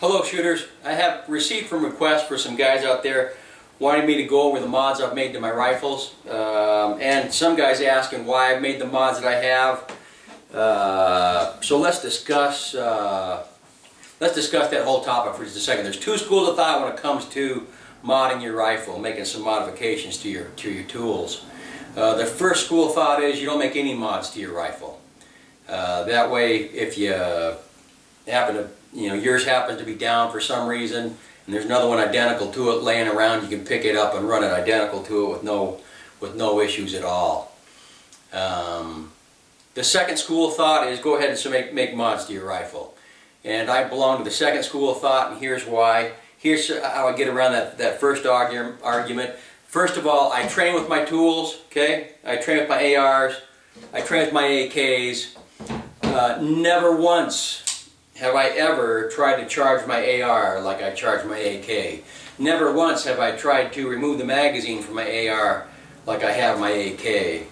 Hello shooters, I have received some requests for some guys out there wanting me to go over the mods I've made to my rifles, and some guys asking why I've made the mods that I have. So let's discuss that whole topic for just a second. There's two schools of thought when it comes to modding your rifle, making some modifications to your tools. The first school of thought is you don't make any mods to your rifle. That way, if you happen to, yours happens to be down for some reason, and there's another one identical to it laying around, you can pick it up and run it identical to it with no issues at all. The second school of thought is go ahead and make mods to your rifle. And I belong to the second school of thought, and here's why. Here's how I get around that first argument. First of all, I train with my tools, okay? I train with my ARs, I train with my AKs. Never once have I ever tried to charge my AR like I charge my AK. Never once have I tried to remove the magazine from my AR like I have my AK.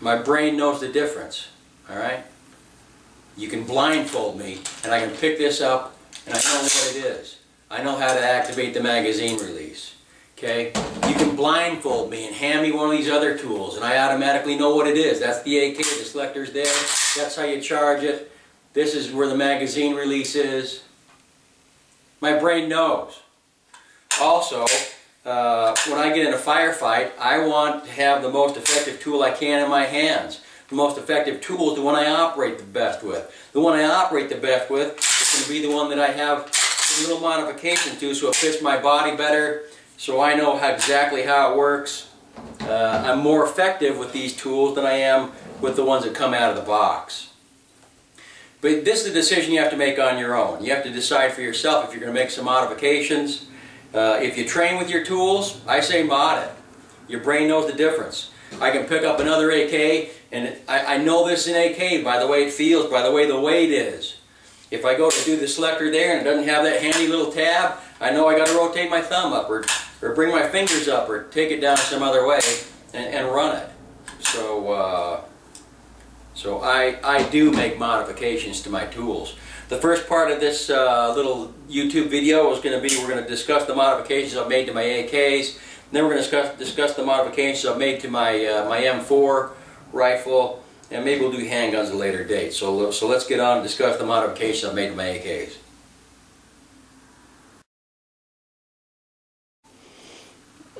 My brain knows the difference, alright? You can blindfold me and I can pick this up and I know what it is. I know how to activate the magazine release. Okay? You can blindfold me and hand me one of these other tools and I automatically know what it is. That's the AK, the selector's there. That's how you charge it. This is where the magazine release is. My brain knows. Also, when I get in a firefight, I want to have the most effective tool I can in my hands. The most effective tool is the one I operate the best with. The one I operate the best with is going to be the one that I have a little modification to so it fits my body better, so I know exactly how it works. I'm more effective with these tools than I am with the ones that come out of the box. But this is a decision you have to make on your own. You have to decide for yourself if you're going to make some modifications. If you train with your tools, I say mod it. Your brain knows the difference. I can pick up another AK, and I know this is an AK by the way it feels, by the way the weight is. If I go to do the selector there and it doesn't have that handy little tab, I know I got to rotate my thumb up or bring my fingers up or take it down some other way and run it. So I do make modifications to my tools. The first part of this little YouTube video is going to be, we're going to discuss the modifications I've made to my AKs. Then we're going to discuss the modifications I've made to my M4 rifle, and maybe we'll do handguns at a later date. So let's get on and discuss the modifications I've made to my AKs.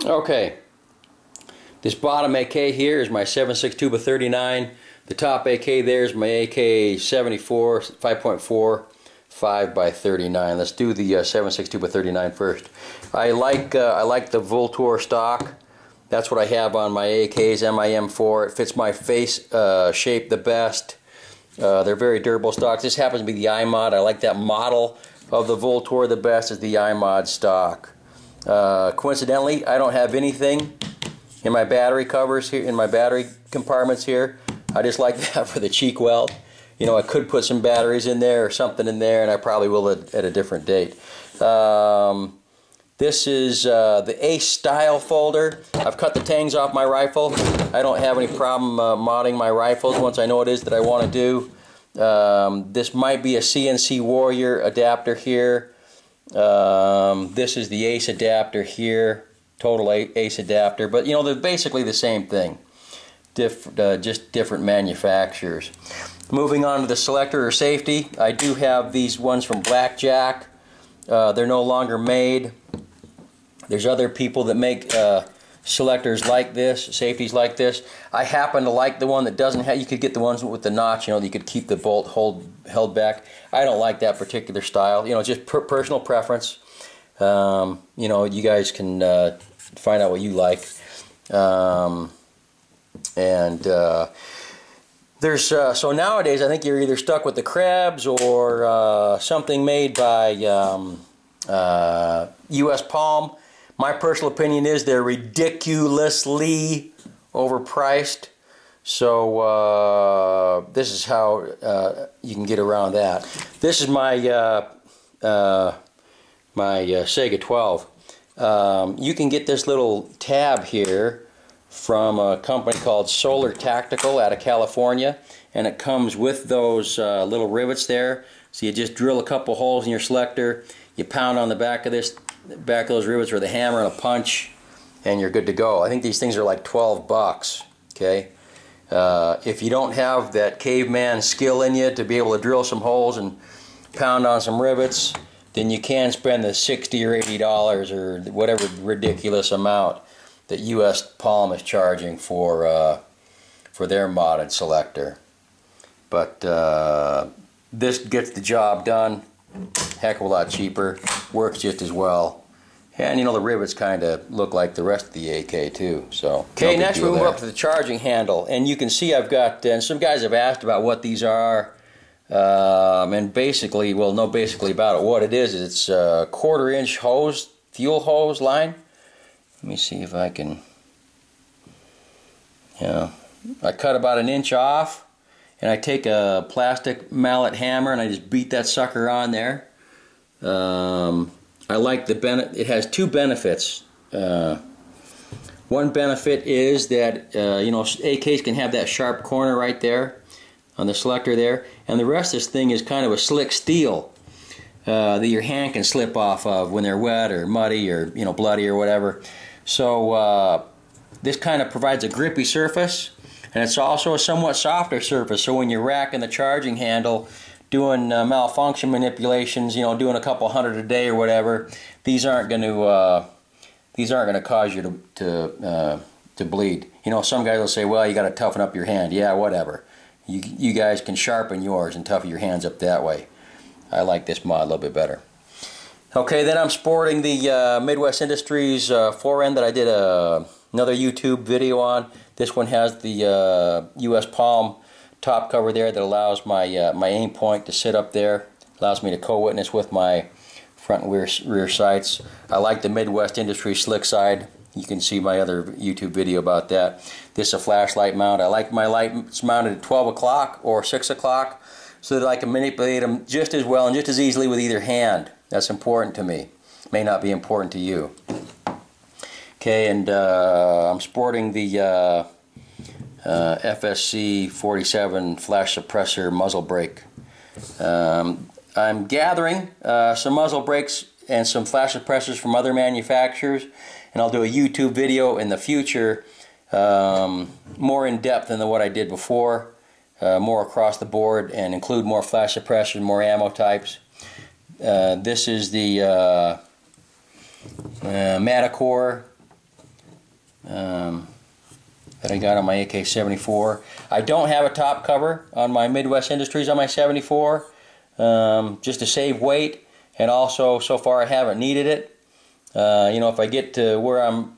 Okay, this bottom AK here is my 7.62 by 39. The top AK there is my AK74 5.4 5 by 39. Let's do the 7.62 by 39 first. I like the Vultor stock. That's what I have on my AKs and my M4. It fits my face shape the best. They're very durable stocks. This happens to be the iMod. I like that model of the Vultor the best is the iMod stock. Coincidentally, I don't have anything in my battery covers here, in my battery compartments here. I just like that for the cheek weld. I could put some batteries in there or something in there, and I probably will at a different date. This is the Ace style folder. I've cut the tangs off my rifle. I don't have any problem modding my rifles once I know what it is that I want to do. This might be a CNC Warrior adapter here. This is the Ace adapter here. Total Ace adapter. But they're basically the same thing. Just different manufacturers. Moving on to the selector or safety, I do have these ones from Blackjack. They're no longer made. There's other people that make selectors like this, safeties like this. I happen to like the one that doesn't have, you could get the ones with the notch, that you could keep the bolt held back. I don't like that particular style. Just personal preference. You guys can find out what you like. There's so nowadays I think you're either stuck with the Krebs or something made by US Palm. My personal opinion is they're ridiculously overpriced. So this is how you can get around that. This is my Sega 12. You can get this little tab here from a company called Solar Tactical out of California, and it comes with those little rivets there So you just drill a couple holes in your selector, you pound on the back of those rivets with a hammer and a punch, and you're good to go. I think these things are like 12 bucks, okay? If you don't have that caveman skill in you to be able to drill some holes and pound on some rivets, then you can spend the $60 or $80 or whatever ridiculous amount that US Palm is charging for their modded selector. But this gets the job done, heck of a lot cheaper, works just as well. And you know, the rivets kind of look like the rest of the AK too. So okay, next we move up to the charging handle, and you can see I've got, and some guys have asked about what these are, and basically, well, no, basically about it. What it is it's a 1/4 inch hose, fuel hose line. Let me see if I can. Yeah, I cut about 1 inch off, and I take a plastic mallet hammer and I just beat that sucker on there. I like it has two benefits. One benefit is that you know, AKs can have that sharp corner right there on the selector there, and the rest of this thing is kind of a slick steel that your hand can slip off of when they're wet or muddy or, you know, bloody or whatever. So this kind of provides a grippy surface, and it's also a somewhat softer surface. So when you're racking the charging handle, doing malfunction manipulations, you know, doing a couple hundred a day or whatever, these aren't going to cause you to bleed. You know, some guys will say, well, you got to toughen up your hand. Yeah, whatever. You guys can sharpen yours and toughen your hands up that way. I like this mod a little bit better. Okay, then I'm sporting the Midwest Industries 4N that I did another YouTube video on. This one has the US Palm top cover there that allows my my aim point to sit up there. Allows me to co-witness with my front and rear sights. I like the Midwest Industries slick side. You can see my other YouTube video about that. This is a flashlight mount. I like my lights mounted at 12 o'clock or 6 o'clock so that I can manipulate them just as well and just as easily with either hand. That's important to me. May not be important to you. Okay, and I'm sporting the FSC 47 flash suppressor muzzle brake. I'm gathering some muzzle brakes and some flash suppressors from other manufacturers, and I'll do a YouTube video in the future more in depth than what I did before, more across the board, and include more flash suppressors, more ammo types. This is the Matacore that I got on my AK74. I don't have a top cover on my Midwest Industries on my 74, just to save weight, and also so far I haven't needed it. You know, if I get to where I'm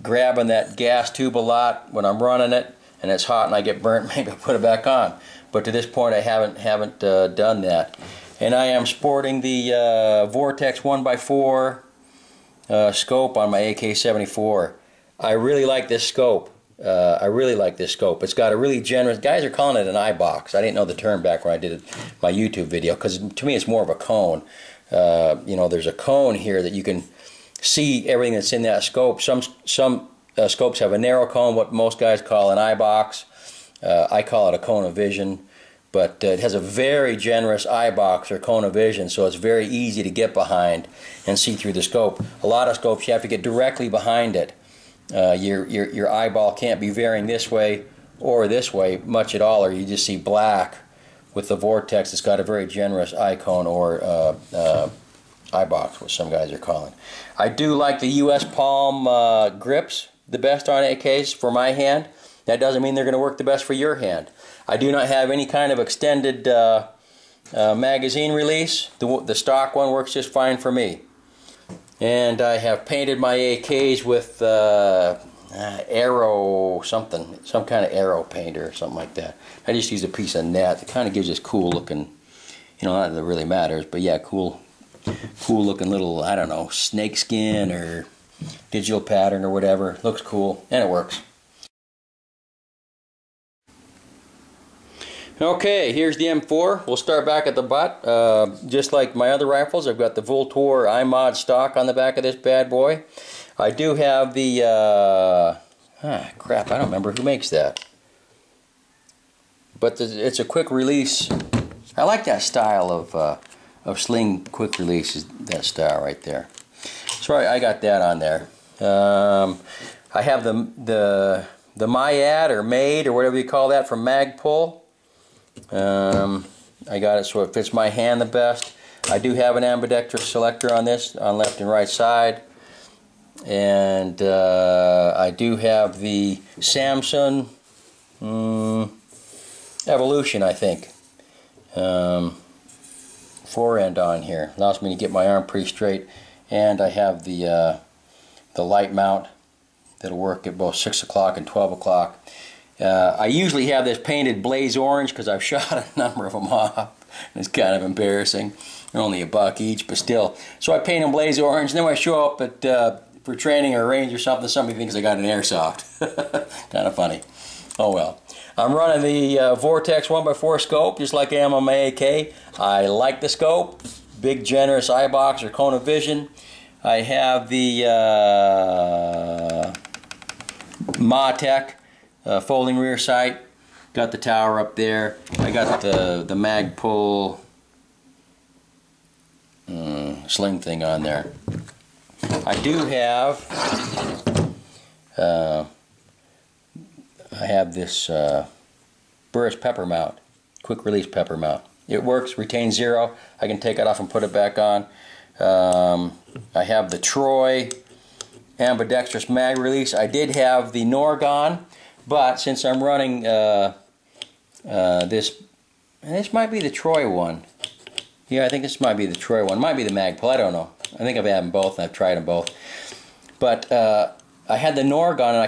grabbing that gas tube a lot when I'm running it and it's hot and I get burnt, maybe I'll put it back on. But to this point I haven't done that. And I am sporting the Vortex 1x4 scope on my AK74. I really like this scope. I really like this scope. It's got a really generous, guys are calling it an eye box. I didn't know the term back when I did my YouTube video, because to me it's more of a cone. You know, there's a cone here that you can see everything that's in that scope. Some scopes have a narrow cone, what most guys call an eye box. I call it a cone of vision, but it has a very generous eye box or cone of vision, so it's very easy to get behind and see through the scope. A lot of scopes you have to get directly behind it. Your eyeball can't be varying this way or this way much at all, or you just see black. With the Vortex, it's got a very generous eye cone or eye box, what some guys are calling. I do like the US Palm grips the best on AKs for my hand. That doesn't mean they're going to work the best for your hand. I do not have any kind of extended magazine release. The stock one works just fine for me. And I have painted my AKs with arrow something, some kind of arrow painter or something like that. I just use a piece of net. It kind of gives this cool looking, you know, not that it really matters, but yeah, cool looking little, I don't know, snake skin or digital pattern or whatever. Looks cool, and it works. Okay, here's the M4. We'll start back at the butt. Just like my other rifles, I've got the Vultor iMod stock on the back of this bad boy. I do have the, crap, I don't remember who makes that. But it's a quick release I like that style of sling quick release, that style right there. So I got that on there. I have the Myad or Made or whatever you call that from Magpul. I got it so it fits my hand the best. I do have an ambidextrous selector on this, on left and right side. And I do have the Samsung Evolution, I think. 4-end on here. Allows me to get my arm pretty straight. And I have the light mount that'll work at both 6 o'clock and 12 o'clock. I usually have this painted blaze orange because I've shot a number of them off. It's kind of embarrassing. They're only $1 each, but still. So I paint them blaze orange, and then when I show up at for training or range or something, somebody thinks I got an airsoft. Kind of funny. Oh well. I'm running the Vortex 1x4 scope, just like I am on my AK. I like the scope. Big, generous eye box or cone of vision. I have the Matech folding rear sight. Got the tower up there. I got the Magpul sling thing on there. I do have this Burris pepper mount, quick release pepper mount. It works, retains 0. I can take it off and put it back on. I have the Troy ambidextrous mag release. I did have the Norgon, but since I'm running this might be the Troy one. Yeah, I think this might be the Troy one. Might be the Magpul, I don't know. I think I've had them both and I've tried them both. But I had the Norgon and I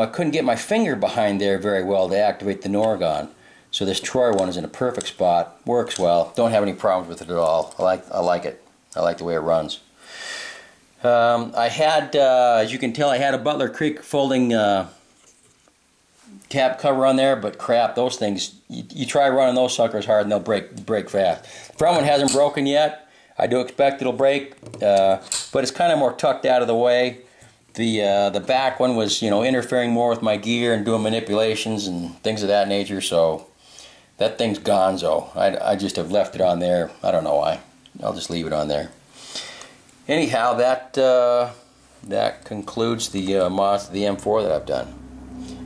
couldn't get my finger behind there very well to activate the Norgon. So this Troy one is in a perfect spot, works well, don't have any problems with it at all. I like it. I like the way it runs. I had, as you can tell, I had a Butler Creek folding cap cover on there, but crap, those things, you try running those suckers hard and they'll break fast. The front one hasn't broken yet. I do expect it'll break, but it's kind of more tucked out of the way. The back one was, interfering more with my gear and doing manipulations and things of that nature, so that thing's gonzo. I just have left it on there. I don't know why. I'll just leave it on there. Anyhow, that concludes the mods to the M4 that I've done.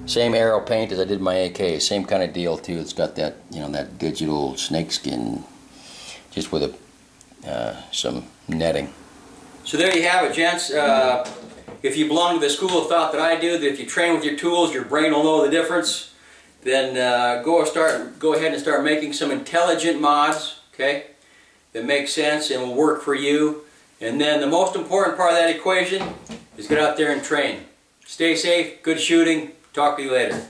Same arrow paint as I did my AK. Same kind of deal too. It's got that that digital snakeskin, just with some netting. So there you have it, gents. If you belong to the school of thought that I do, that if you train with your tools, your brain will know the difference, then go ahead and start making some intelligent mods, okay, that make sense and will work for you. And then the most important part of that equation is get out there and train. Stay safe, good shooting, talk to you later.